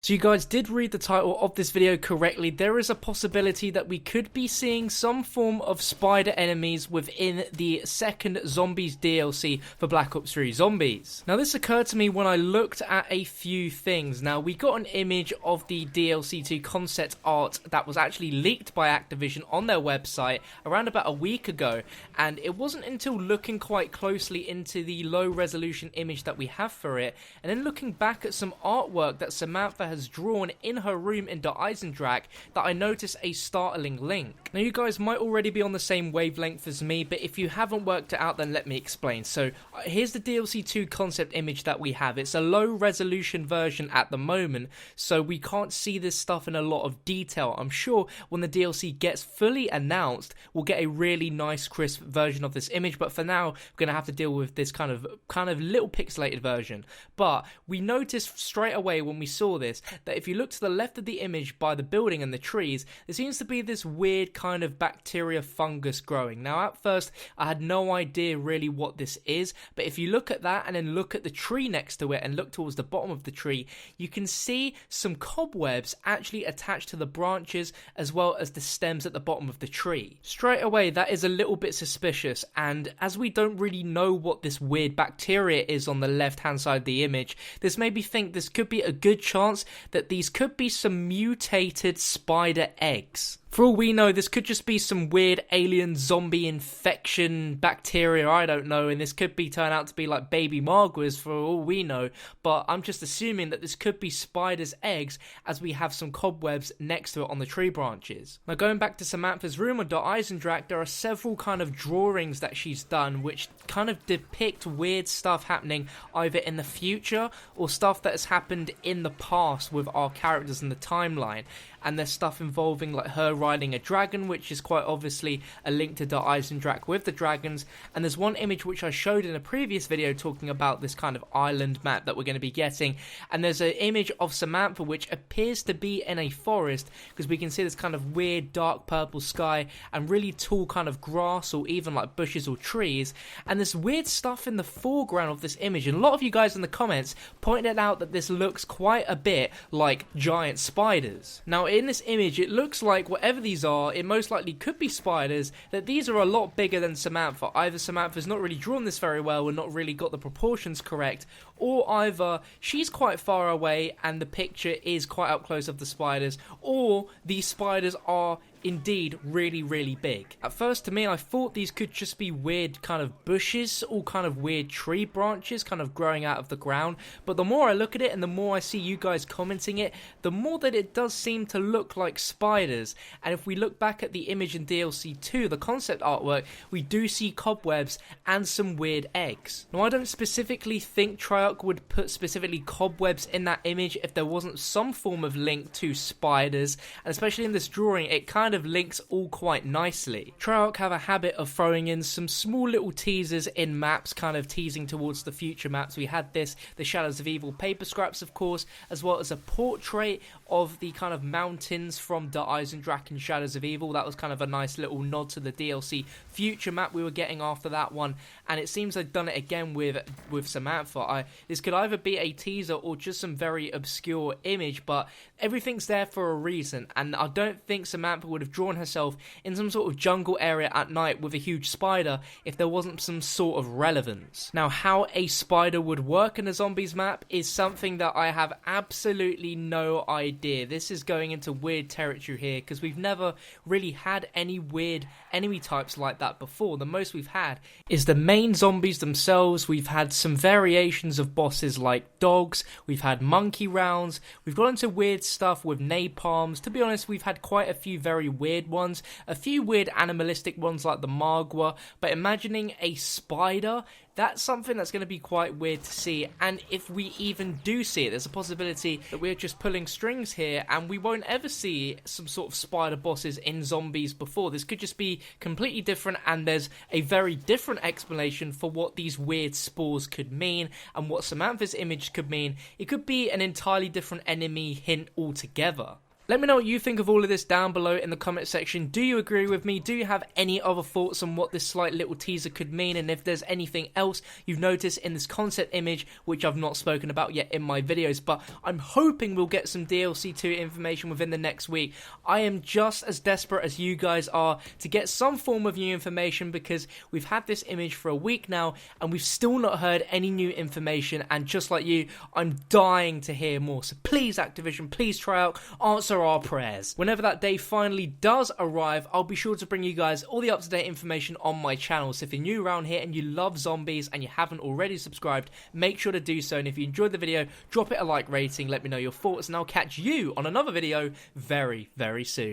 So you guys did read the title of this video correctly. There is a possibility that we could be seeing some form of spider enemies within the second Zombies DLC for Black Ops 3 Zombies. Now this occurred to me when I looked at a few things. Now we got an image of the DLC 2 concept art that was actually leaked by Activision on their website around about a week ago, and it wasn't until looking quite closely into the low resolution image that we have for it, and then looking back at some artwork that Samantha has drawn in her room in Der Eisendrache, that I noticed a startling link. Now you guys might already be on the same wavelength as me, but if you haven't worked it out, then let me explain. So here's the DLC 2 concept image that we have. It's a low resolution version at the moment, so we can't see this stuff in a lot of detail. I'm sure when the DLC gets fully announced, we'll get a really nice crisp version of this image, but for now we're going to have to deal with this kind of little pixelated version. But we noticed straight away when we saw this that if you look to the left of the image by the building and the trees, there seems to be this weird kind of bacteria fungus growing. Now at first I had no idea really what this is, but if you look at that and then look at the tree next to it and look towards the bottom of the tree, you can see some cobwebs actually attached to the branches as well as the stems at the bottom of the tree. Straight away that is a little bit suspicious, and as we don't really know what this weird bacteria is on the left hand side of the image, this made me think this could be a good chance that these could be some mutated spider eggs. For all we know, this could just be some weird alien zombie infection bacteria, I don't know, and this could turn out to be like baby Marguas for all we know, but I'm just assuming that this could be spiders' eggs as we have some cobwebs next to it on the tree branches. Now going back to Samantha's room on Der Eisendrache, there are several kind of drawings that she's done which kind of depict weird stuff happening either in the future or stuff that has happened in the past with our characters in the timeline. And there's stuff involving like her riding a dragon, which is quite obviously a link to Der Eisendrache with the dragons. And there's one image which I showed in a previous video talking about this kind of island map that we're going to be getting. And there's an image of Samantha which appears to be in a forest, because we can see this kind of weird dark purple sky and really tall kind of grass or even like bushes or trees. And this weird stuff in the foreground of this image. And a lot of you guys in the comments pointed out that this looks quite a bit like giant spiders. Now in this image it looks like whatever these are, it most likely could be spiders, that these are a lot bigger than Samantha. Either Samantha's not really drawn this very well and not really got the proportions correct, or either she's quite far away and the picture is quite up close of the spiders, or these spiders are indeed really big. At first to me I thought these could just be weird kind of bushes or kind of weird tree branches kind of growing out of the ground, but the more I look at it and the more I see you guys commenting it, the more that it does seem to look like spiders. And if we look back at the image in DLC 2, the concept artwork, we do see cobwebs and some weird eggs. Now I don't specifically think Treyarch would put specifically cobwebs in that image if there wasn't some form of link to spiders, and especially in this drawing it kind of links all quite nicely. Treyarch have a habit of throwing in some small little teasers in maps, kind of teasing towards the future maps. We had this, the Shadows of Evil paper scraps of course, as well as a portrait of the kind of mountains from Der Eisendrache and Shadows of Evil. That was kind of a nice little nod to the DLC future map we were getting after that one, and it seems they've done it again with Samantha. This could either be a teaser or just some very obscure image, but everything's there for a reason, and I don't think Samantha would have drawn herself in some sort of jungle area at night with a huge spider if there wasn't some sort of relevance. Now how a spider would work in a zombies map is something that I have absolutely no idea. This is going into weird territory here, because we've never really had any weird enemy types like that before. The most we've had is the main zombies themselves. We've had some variations of bosses like dogs, we've had monkey rounds, we've got into weird stuff with napalms. To be honest, we've had quite a few very weird ones, a few weird animalistic ones like the Margwa, but imagining a spider, that's something that's going to be quite weird to see. And if we even do see it, there's a possibility that we're just pulling strings here and we won't ever see some sort of spider bosses in zombies before. This could just be completely different, and there's a very different explanation for what these weird spores could mean and what Samantha's image could mean. It could be an entirely different enemy hint altogether. Let me know what you think of all of this down below in the comment section. Do you agree with me? Do you have any other thoughts on what this slight little teaser could mean, and if there's anything else you've noticed in this concept image which I've not spoken about yet in my videos? But I'm hoping we'll get some DLC 2 information within the next week. I am just as desperate as you guys are to get some form of new information, because we've had this image for a week now and we've still not heard any new information, and just like you, I'm dying to hear more. So please, Activision, please try out, answer our prayers. Whenever that day finally does arrive, I'll be sure to bring you guys all the up-to-date information on my channel. So if you're new around here and you love zombies and you haven't already subscribed, make sure to do so. And if you enjoyed the video, drop it a like rating, let me know your thoughts, and I'll catch you on another video very, very soon.